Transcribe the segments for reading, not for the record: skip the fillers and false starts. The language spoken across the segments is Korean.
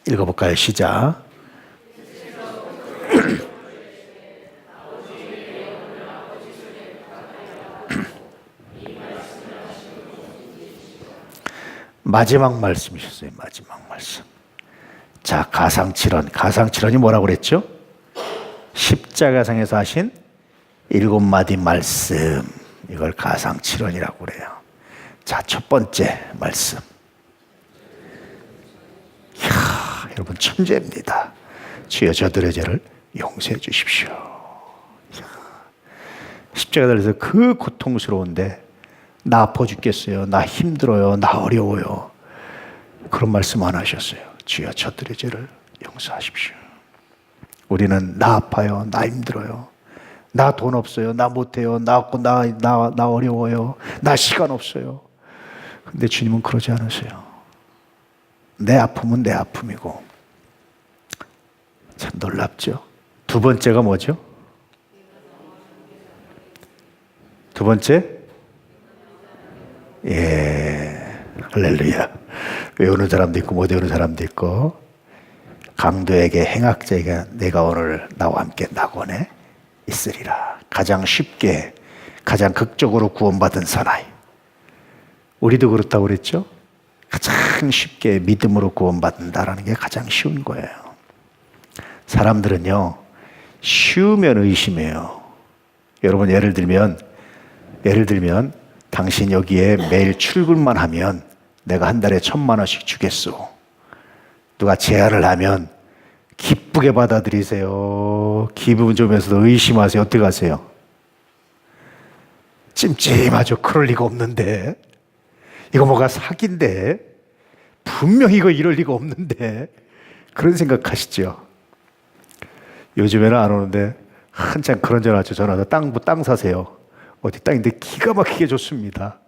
읽어볼까요? 시작. 마지막 말씀이셨어요. 마지막 말씀. 자, 가상칠언이 뭐라고 그랬죠? 십자가상에서 하신 7마디 말씀, 이걸 가상칠언이라고 그래요. 자, 첫 번째 말씀. 이야, 여러분 천재입니다. 주여 저들의 죄를 용서해 주십시오. 이야, 십자가 달려서 그 고통스러운데 나 아파 죽겠어요, 나 힘들어요, 나 어려워요, 그런 말씀 안 하셨어요. 주여 저들의 죄를 용서하십시오. 우리는 나 아파요, 나 힘들어요, 나 돈 없어요, 나 못해요, 나 어려워요, 나 시간 없어요. 근데 주님은 그러지 않으세요. 내 아픔은 내 아픔이고. 참 놀랍죠. 두 번째가 뭐죠? 두 번째? 예, 할렐루야. 외우는 사람도 있고 못 외우는 사람도 있고. 강도에게 행악자에게 내가 오늘 나와 함께 낙원에 있으리라. 가장 쉽게, 가장 극적으로 구원받은 사나이. 우리도 그렇다고 그랬죠? 가장 쉽게 믿음으로 구원받는다라는 게 가장 쉬운 거예요. 사람들은요, 쉬우면 의심해요. 여러분, 예를 들면 당신 여기에 매일 출근만 하면 내가 한 달에 1,000만 원씩 주겠소. 누가 제안을 하면 기쁘게 받아들이세요? 기분 좋으면서도 의심하세요? 어떻게 하세요? 찜찜하죠. 그럴 리가 없는데. 이거 뭐가 사기인데. 분명히 이거 이럴 리가 없는데. 그런 생각하시죠? 요즘에는 안 오는데 한참 그런 전화 왔죠. 전화서 땅 사세요. 어디 땅인데 기가 막히게 좋습니다.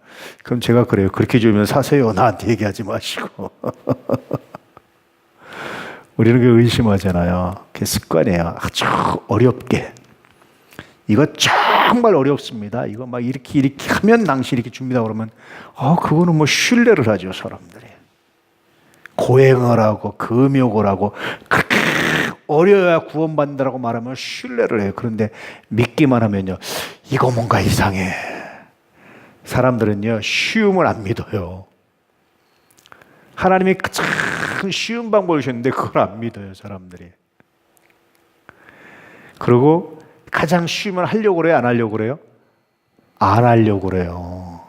그럼 제가 그래요. 그렇게 주면 사세요. 나한테 얘기하지 마시고. 우리는 그 의심하잖아요. 그게 습관이에요. 아주 어렵게. 이거 정말 어렵습니다. 이거 막 이렇게 하면 당신 이렇게 줍니다. 그러면 그거는 뭐 신뢰를 하죠, 사람들이. 고행을 하고 금욕을 하고 그렇게 어려야 구원받는다고 말하면 신뢰를 해요. 그런데 믿기만 하면요, 이거 뭔가 이상해. 사람들은요, 쉬움을 안 믿어요. 하나님이 가장 쉬운 방법을 주셨는데 그걸 안 믿어요, 사람들이. 그리고 가장 쉬움을 하려고 그래요, 안 하려고 그래요? 안 하려고 그래요.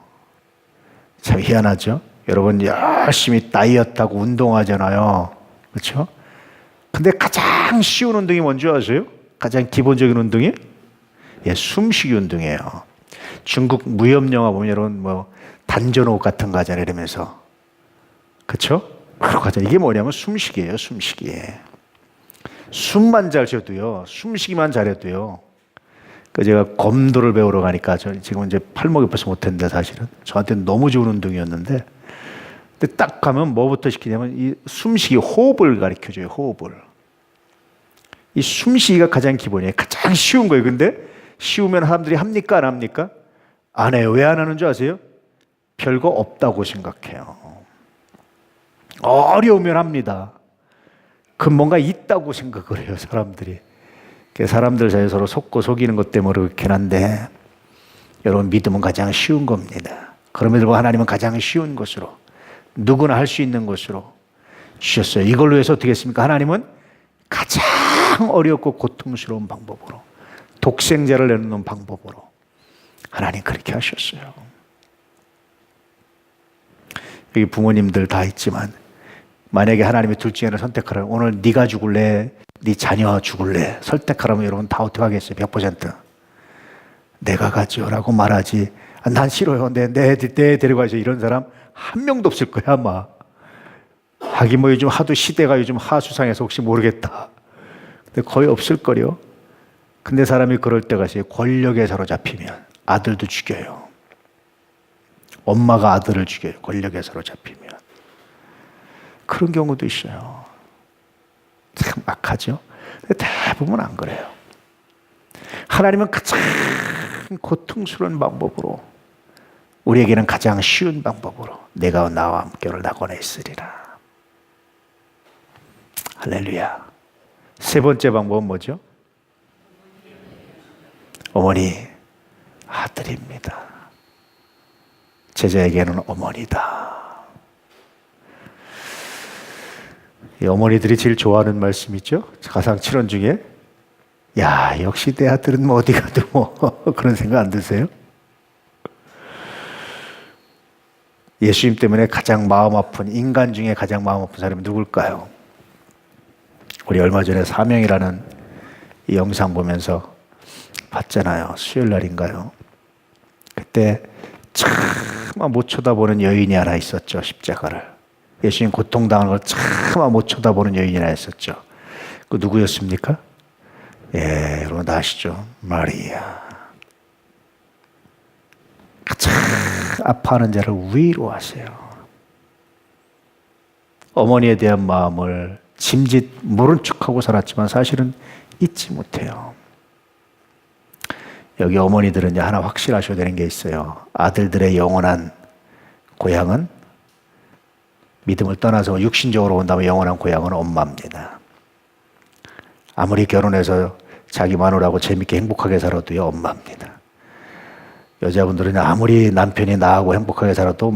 참 희한하죠? 여러분 열심히 다이어트하고 운동하잖아요. 그렇죠? 근데 가장 쉬운 운동이 뭔지 아세요? 가장 기본적인 운동이? 예, 숨쉬기 운동이에요. 중국 무협 영화 보면 여러분 뭐 단전호흡 같은 거 하잖아요. 이러면서. 그렇죠? 그러고 하잖아요. 이게 뭐냐면 숨쉬기예요. 숨쉬기. 숨만 잘 쉬어도요. 숨쉬기만 잘해도요. 제가 검도를 배우러 가니까 지금 이제 팔목이 벌써 못했는데 사실은 저한테는 너무 좋은 운동이었는데, 근데 딱 가면 뭐부터 시키냐면 이 숨쉬기 호흡을 가르쳐줘요. 호흡을. 이 숨쉬기가 가장 기본이에요. 가장 쉬운 거예요. 근데 쉬우면 사람들이 합니까? 안 합니까? 안 해요. 왜 안 하는 줄 아세요? 별거 없다고 생각해요. 어려우면 합니다. 그 뭔가 있다고 생각을 해요, 사람들이. 사람들 사이에 서로 속고 속이는 것 때문에 그렇긴 한데, 여러분 믿음은 가장 쉬운 겁니다. 그럼에도 불구하고 하나님은 가장 쉬운 것으로, 누구나 할 수 있는 것으로 주셨어요. 이걸로 해서 어떻게 했습니까? 하나님은 가장 어렵고 고통스러운 방법으로, 독생자를 내놓는 방법으로 하나님 그렇게 하셨어요. 여기 부모님들 다 있지만 만약에 하나님이 둘 중에 하나를 선택하라, 오늘 네가 죽을래, 네 자녀 죽을래, 선택하라면 여러분 다 어떻게 하겠어요? 100%. 내가 가죠 라고 말하지, 난 싫어요, 내 데려가죠, 이런 사람 한 명도 없을 거야 아마. 하긴 뭐 요즘 하도 시대가 요즘 하수상해서 혹시 모르겠다. 근데 거의 없을 거요. 근데 사람이 그럴 때가 있어요. 권력에 사로잡히면 아들도 죽여요. 엄마가 아들을 죽여요. 권력에 사로잡히면. 그런 경우도 있어요. 참 악하죠. 근데 대부분 안 그래요. 하나님은 가장 고통스러운 방법으로, 우리에게는 가장 쉬운 방법으로 내가 나와 함께 오늘 낙원에 있으리라. 할렐루야. 세 번째 방법은 뭐죠? 어머니, 아들입니다. 제자에게는 어머니다. 이 어머니들이 제일 좋아하는 말씀이죠. 가상 7원 중에 야, 역시 내 아들은 뭐 어디 가도 뭐 그런 생각 안 드세요? 예수님 때문에 가장 마음 아픈 인간 중에 가장 마음 아픈 사람이 누굴까요? 우리 얼마 전에 사명이라는 이 영상 보면서 봤잖아요. 수요일 날인가요? 그때 차마 못 쳐다보는 여인이 하나 있었죠. 십자가를. 예수님 고통당하는 걸 차마 못 쳐다보는 여인이 하나 있었죠. 그 누구였습니까? 예, 여러분 다 아시죠? 마리아. 가장 아파하는 자를 위로하세요. 어머니에 대한 마음을 짐짓 모른 척하고 살았지만 사실은 잊지 못해요. 여기 어머니들은 하나 확실하셔야 되는 게 있어요. 아들들의 영원한 고향은 믿음을 떠나서 육신적으로 온다면 영원한 고향은 엄마입니다. 아무리 결혼해서 자기 마누라하고 재밌게 행복하게 살아도요, 엄마입니다. 여자분들은 아무리 남편이 나하고 행복하게 살아도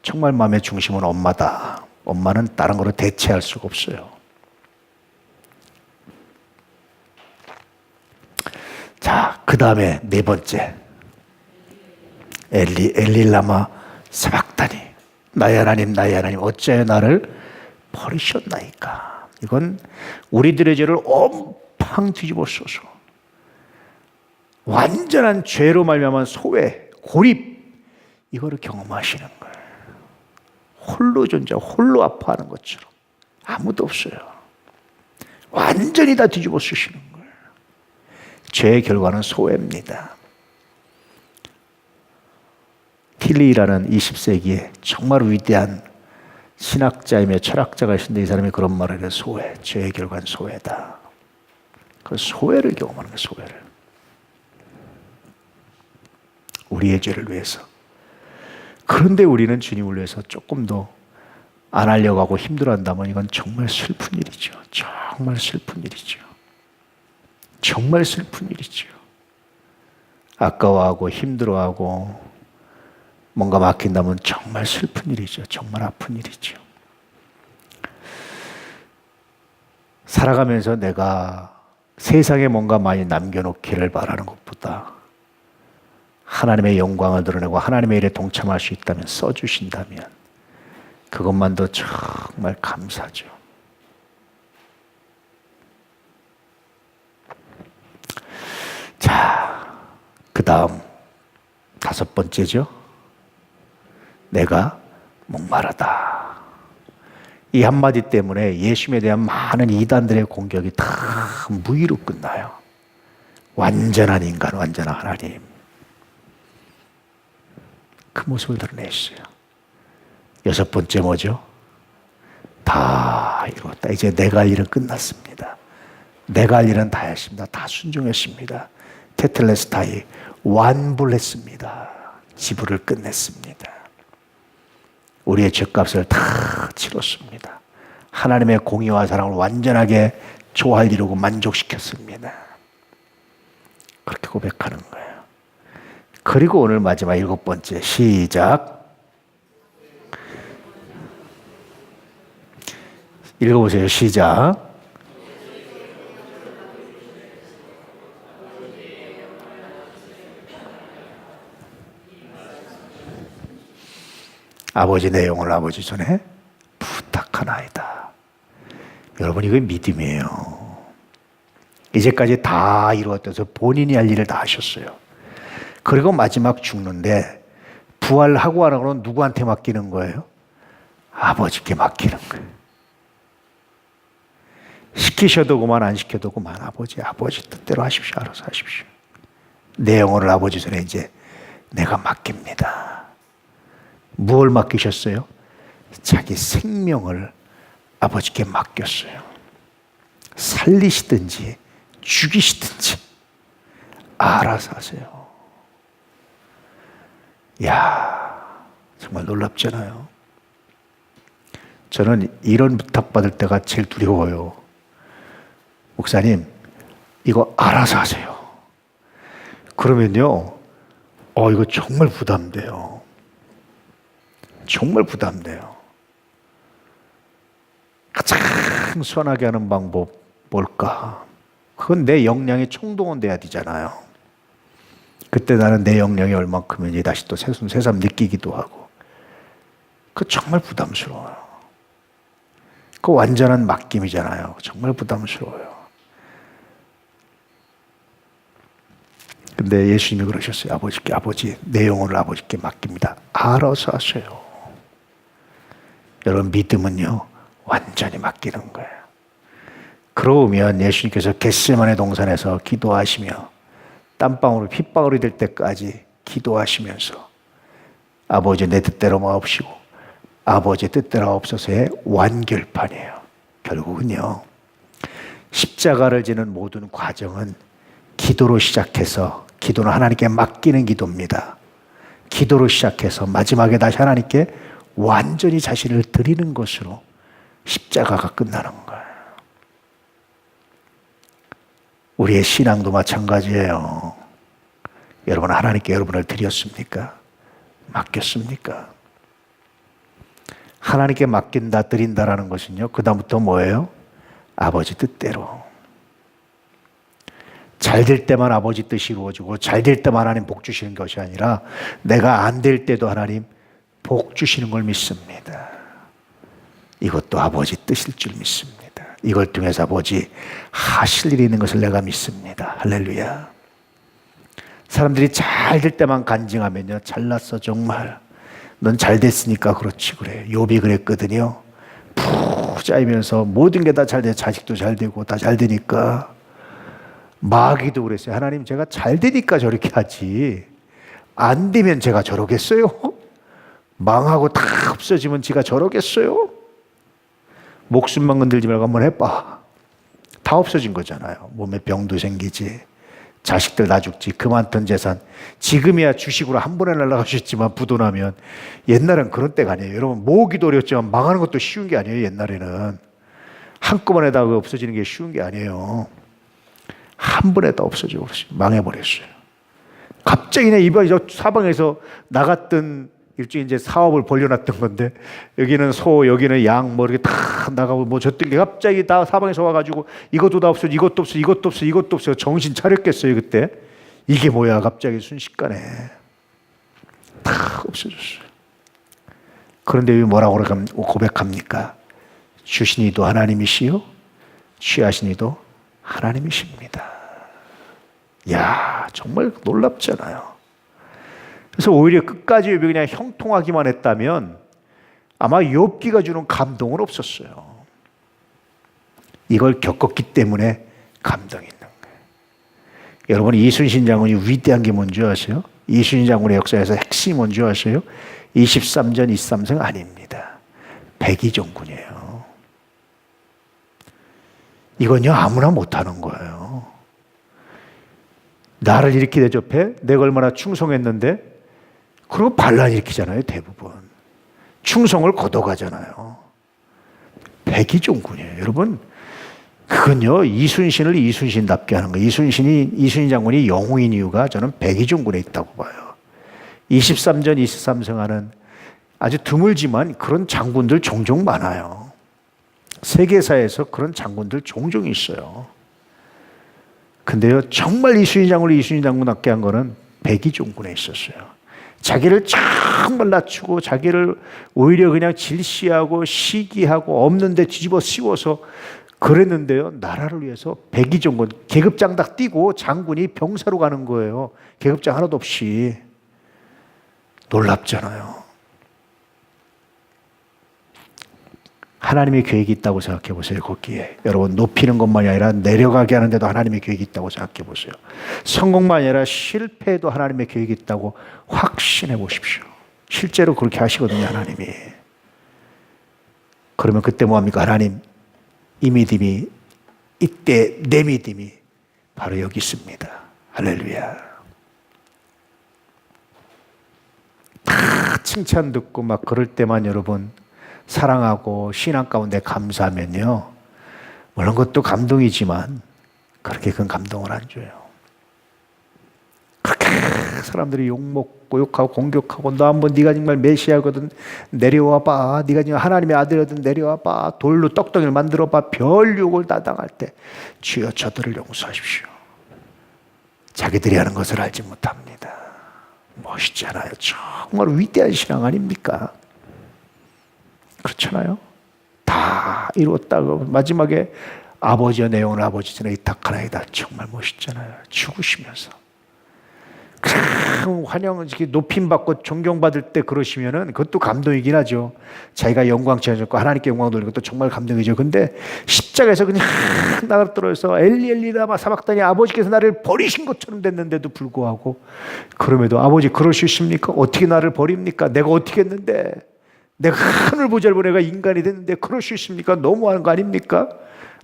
정말 마음의 중심은 엄마다. 엄마는 다른 거로 대체할 수가 없어요. 자, 그 다음에 네 번째. 엘리라마 사박다니. 나의 하나님, 나의 하나님, 어찌하여 나를 버리셨나이까. 이건 우리들의 죄를 엄청 뒤집어쓰서 완전한 죄로 말미암은 소외, 고립, 이거를 경험하시는 거예요. 홀로 존재하고 홀로 아파하는 것처럼 아무도 없어요. 완전히 다 뒤집어 쓰시는 거예요. 죄의 결과는 소외입니다. 틸리라는 20세기에 정말 위대한 신학자이며 철학자가 있는데 이 사람이 그런 말을 해요. 소외, 죄의 결과는 소외다. 그 소외를 경험하는 거예요. 소외를. 우리의 죄를 위해서. 그런데 우리는 주님을 위해서 조금 더 안 하려고 하고 힘들어한다면 이건 정말 슬픈 일이죠. 정말 슬픈 일이죠. 정말 슬픈 일이죠. 아까워하고 힘들어하고 뭔가 막힌다면 정말 슬픈 일이죠. 정말 아픈 일이죠. 살아가면서 내가 세상에 뭔가 많이 남겨놓기를 바라는 것보다 하나님의 영광을 드러내고 하나님의 일에 동참할 수 있다면, 써주신다면 그것만도 정말 감사죠. 자, 그 다음 다섯 번째죠. 내가 목마르다. 이 한마디 때문에 예수님에 대한 많은 이단들의 공격이 다 무의로 끝나요. 완전한 인간, 완전한 하나님. 그 모습을 드러내셨어요. 여섯 번째 뭐죠? 다 이뤘다. 이제 내가 할 일은 끝났습니다. 내가 할 일은 다 했습니다. 다 순종했습니다. 테텔레스타이, 완불했습니다. 지불을 끝냈습니다. 우리의 죄값을 다 치렀습니다. 하나님의 공의와 사랑을 완전하게 좋아할 이루고 만족시켰습니다. 그렇게 고백하는 거예요. 그리고 오늘 마지막 일곱 번째, 시작. 읽어보세요. 시작. 아버지 내 영혼을 아버지 손에 부탁하나이다. 여러분 이거 믿음이에요. 이제까지 다 이루었다서 본인이 할 일을 다 하셨어요. 그리고 마지막 죽는데 부활하고 안 하고는 누구한테 맡기는 거예요? 아버지께 맡기는 거예요. 시키셔도 그만 안 시켜도 그만 아버지 뜻대로 하십시오. 알아서 하십시오. 내 영혼을 아버지 손에 이제 내가 맡깁니다. 무엇을 맡기셨어요? 자기 생명을 아버지께 맡겼어요. 살리시든지 죽이시든지 알아서 하세요. 야, 정말 놀랍잖아요. 저는 이런 부탁받을 때가 제일 두려워요. 목사님, 이거 알아서 하세요. 그러면요, 이거 정말 부담돼요. 정말 부담돼요. 가장 선하게 하는 방법 뭘까? 그건 내 역량이 총동원돼야 되잖아요. 그때 나는 내 역량이 얼만큼인지 다시 또 새삼 느끼기도 하고. 그 정말 부담스러워요. 그 완전한 맡김이잖아요. 정말 부담스러워요. 근데 예수님이 그러셨어요. 아버지, 내 영혼을 아버지께 맡깁니다. 알아서 하세요. 여러분, 믿음은요, 완전히 맡기는 거예요. 그러면 예수님께서 겟세마네 동산에서 기도하시며 땀방울이 핏방울이 될 때까지 기도하시면서 아버지 내 뜻대로 마옵시고 아버지 뜻대로 하옵소서의 완결판이에요. 결국은요, 십자가를 지는 모든 과정은 기도로 시작해서, 기도는 하나님께 맡기는 기도입니다. 기도로 시작해서 마지막에 다시 하나님께 완전히 자신을 드리는 것으로 십자가가 끝나는 거예요. 우리의 신앙도 마찬가지예요. 여러분, 하나님께 여러분을 드렸습니까? 맡겼습니까? 하나님께 맡긴다, 드린다라는 것은요, 그 다음부터 뭐예요? 아버지 뜻대로. 잘 될 때만 아버지 뜻이 이루어지고 잘 될 때만 하나님 복 주시는 것이 아니라 내가 안 될 때도 하나님 복 주시는 걸 믿습니다. 이것도 아버지 뜻일 줄 믿습니다. 이걸 통해서 아버지 하실 일이 있는 것을 내가 믿습니다. 할렐루야. 사람들이 잘 될 때만 간증하면요, 잘났어 정말, 넌 잘 됐으니까 그렇지 그래. 욥이 그랬거든요. 푹 짜이면서 모든 게 다 잘 돼. 자식도 잘 되고 다 잘 되니까. 마귀도 그랬어요. 하나님, 제가 잘 되니까 저렇게 하지 안 되면 제가 저러겠어요? 망하고 다 없어지면 제가 저러겠어요? 목숨만 건들지 말고 한번 해봐. 다 없어진 거잖아요. 몸에 병도 생기지, 자식들 다 죽지, 그 많던 재산 지금이야 주식으로 한 번에 날라가셨지만 부도나면, 옛날엔 그런 때가 아니에요. 여러분, 모으기도 어렵지만 망하는 것도 쉬운 게 아니에요. 옛날에는 한꺼번에 다 없어지는 게 쉬운 게 아니에요. 한 번에 다 없어져 버렸어요. 망해버렸어요. 갑자기 내 이번에 저 사방에서 나갔던 일종의 이제 사업을 벌려놨던 건데, 여기는 소, 여기는 양, 뭐 이렇게 다 나가고 뭐 줬던 게 갑자기 다 사방에서 와가지고 이것도 다 없어, 이것도 없어, 이것도 없어, 이것도 없어. 정신 차렸겠어요 그때. 이게 뭐야? 갑자기 순식간에 다 없어졌어요. 그런데 왜 뭐라고 고백합니까? 주신 이도 하나님이시요 취하신 이도 하나님이십니다. 야, 정말 놀랍잖아요. 그래서 오히려 끝까지 욥이 그냥 형통하기만 했다면 아마 욥기가 주는 감동은 없었어요. 이걸 겪었기 때문에 감동이 있는 거예요. 여러분, 이순신 장군이 위대한 게 뭔지 아세요? 이순신 장군의 역사에서 핵심이 뭔지 아세요? 23전 23승 아닙니다. 백의종군이에요. 이건요, 아무나 못하는 거예요. 나를 이렇게 대접해? 내가 얼마나 충성했는데? 그리고 반란 일으키잖아요, 대부분. 충성을 거둬가잖아요. 백의종군이에요. 여러분, 그건요, 이순신을 이순신답게 하는 거예요. 이순신 장군이 영웅인 이유가 저는 백의종군에 있다고 봐요. 23전 23승 하는 아주 드물지만 그런 장군들 종종 많아요. 세계사에서 그런 장군들 종종 있어요. 근데요, 정말 이순신 장군답게 한 거는 백의종군에 있었어요. 자기를 정말 낮추고 자기를 오히려 그냥 질시하고 시기하고 없는 데 뒤집어 씌워서 그랬는데요, 나라를 위해서 백의종군, 계급장 딱 띄고 장군이 병사로 가는 거예요. 계급장 하나도 없이. 놀랍잖아요. 하나님의 계획이 있다고 생각해 보세요. 거기에 여러분, 높이는 것만이 아니라 내려가게 하는데도 하나님의 계획이 있다고 생각해 보세요. 성공만이 아니라 실패에도 하나님의 계획이 있다고 확신해 보십시오. 실제로 그렇게 하시거든요, 하나님이. 그러면 그때 뭐합니까? 하나님, 이 믿음이, 이때 내 믿음이 바로 여기 있습니다. 할렐루야. 다 칭찬 듣고 막 그럴 때만 여러분, 사랑하고 신앙 가운데 감사하면요, 물론 그것도 감동이지만 그렇게 큰 감동을 안 줘요. 그렇게 사람들이 욕먹고 욕하고 공격하고, 너 한번 네가 정말 메시아거든 내려와봐, 네가 정말 하나님의 아들이거든 내려와봐, 돌로 떡덩이를 만들어봐, 별 욕을 다 당할 때 주여 저들을 용서하십시오. 자기들이 하는 것을 알지 못합니다. 멋있잖아요. 정말 위대한 신앙 아닙니까? 그렇잖아요. 다 이루었다고 마지막에 아버지의 내용을 아버지 전에 의탁하나이다. 정말 멋있잖아요. 죽으시면서 환영, 높임받고 존경받을 때 그러시면은 그것도 감동이긴 하죠. 자기가 영광 채워졌고 하나님께 영광 돌리는 것도 정말 감동이죠. 근데 십자가에서 그냥 나가 떨어져서 엘리 엘리 라마 사박다니, 아버지께서 나를 버리신 것처럼 됐는데도 불구하고, 그럼에도 아버지 그럴 수 있습니까? 어떻게 나를 버립니까? 내가 어떻게 했는데, 내가 하늘 보잘보 내가 인간이 됐는데 그럴 수 있습니까? 너무하는 거 아닙니까?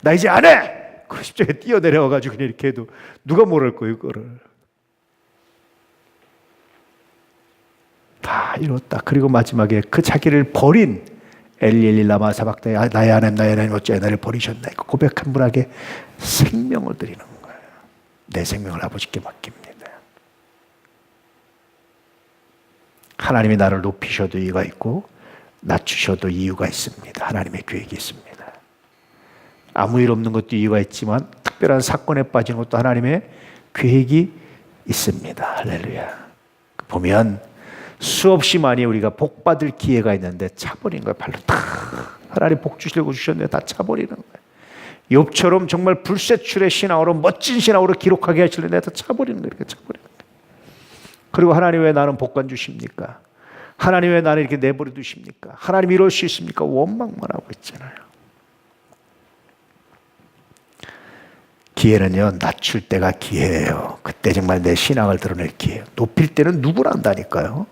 나 이제 안 해! 그 십자가에 뛰어내려와가지고 그냥 이렇게 해도 누가 뭐랄 거예요, 그거를. 다 이뤘다. 그리고 마지막에 그 자기를 버린 엘리 엘리 라마 사박다니, 나의 하나님 어찌 나를 버리셨나, 고백한 분에게 생명을 드리는 거예요. 내 생명을 아버지께 맡깁니다. 하나님이 나를 높이셔도 이유가 있고 낮추셔도 이유가 있습니다. 하나님의 계획이 있습니다. 아무 일 없는 것도 이유가 있지만 특별한 사건에 빠진 것도 하나님의 계획이 있습니다. 할렐루야. 보면 수없이 많이 우리가 복 받을 기회가 있는데 차버린 거예요. 발로 다 하나님 복 주시려고 주셨는데 다 차버리는 거예요. 욥처럼 정말 불세출의 신앙으로, 멋진 신앙으로 기록하게 하시려는데 다 차버리는 거예요. 이렇게 차버리는 거예요. 그리고 하나님 왜 나는 복권 주십니까? 하나님 왜 나를 이렇게 내버려 두십니까? 하나님 이럴 수 있습니까? 원망만 하고 있잖아요. 기회는요, 낮출 때가 기회예요. 그때 정말 내 신앙을 드러낼 기회예요. 높일 때는 누구나 한다니까요.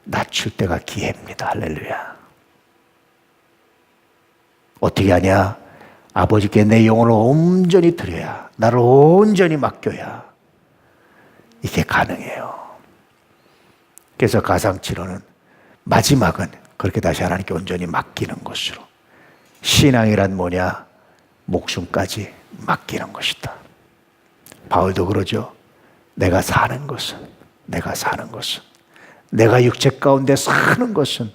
낮출 때가 기회입니다. 할렐루야. 어떻게 하냐? 아버지께 내 영혼을 온전히 드려야, 나를 온전히 맡겨야 이게 가능해요. 그래서 가상치료는 마지막은 그렇게 다시 하나님께 온전히 맡기는 것으로. 신앙이란 뭐냐? 목숨까지 맡기는 것이다. 바울도 그러죠. 내가 사는 것은 내가 육체 가운데 사는 것은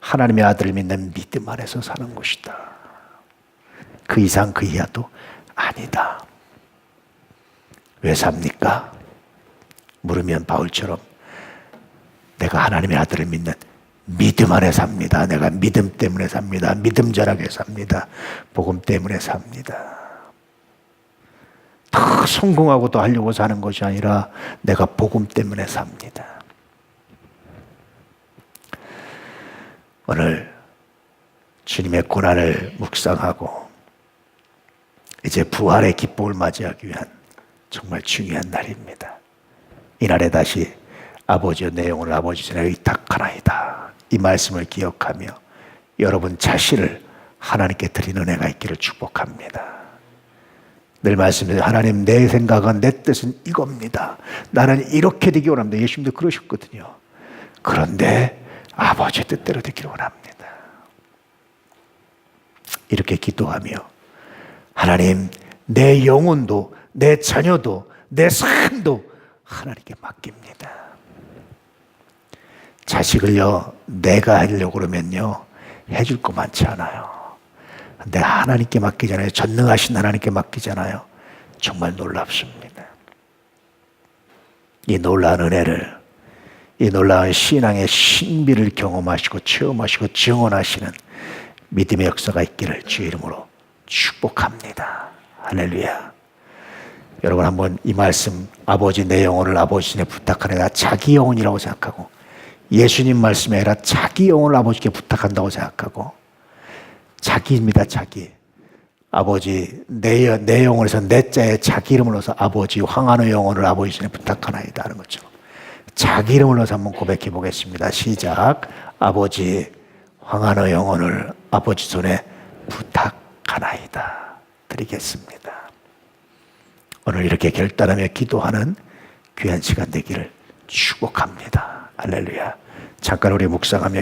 하나님의 아들을 믿는 믿음 안에서 사는 것이다. 그 이상 그 이하도 아니다. 왜 삽니까? 물으면 바울처럼 내가 하나님의 아들을 믿는 믿음 안에 삽니다. 내가 믿음 때문에 삽니다. 믿음 자락에 삽니다. 복음 때문에 삽니다. 다 성공하고 또 하려고 사는 것이 아니라 내가 복음 때문에 삽니다. 오늘 주님의 고난을 묵상하고 이제 부활의 기쁨을 맞이하기 위한 정말 중요한 날입니다. 이날에 다시 아버지의 내용을 아버지 전에 의탁하나이다. 이 말씀을 기억하며 여러분 자신을 하나님께 드리는 은혜가 있기를 축복합니다. 늘 말씀드려요. 하나님, 내 생각은, 내 뜻은 이겁니다. 나는 이렇게 되기 원합니다. 예수님도 그러셨거든요. 그런데 아버지의 뜻대로 되기를 원합니다. 이렇게 기도하며 하나님, 내 영혼도, 내 자녀도, 내 삶도 하나님께 맡깁니다. 자식을요, 내가 하려고 그러면요, 해줄 거 많지 않아요. 근데 하나님께 맡기잖아요. 전능하신 하나님께 맡기잖아요. 정말 놀랍습니다. 이 놀라운 은혜를, 이 놀라운 신앙의 신비를 경험하시고 체험하시고 증언하시는 믿음의 역사가 있기를 주의 이름으로 축복합니다. 할렐루야. 여러분 한번 이 말씀, 아버지 내 영혼을 아버지 전에 부탁하노라, 자기 영혼이라고 생각하고, 예수님 말씀이 아니라 자기 영혼을 아버지께 부탁한다고 생각하고, 자기입니다. 자기. 아버지 내 영혼에서 내 자에 자기 이름을 넣어서 아버지 황한의 영혼을 아버지 전에 부탁하나이다 하는 것처럼 자기 이름을 넣어서 한번 고백해 보겠습니다. 시작. 아버지 황한의 영혼을 아버지 손에 부탁하나이다 드리겠습니다. 오늘 이렇게 결단하며 기도하는 귀한 시간 되기를 축복합니다. 할렐루야. 잠깐 우리 묵상하며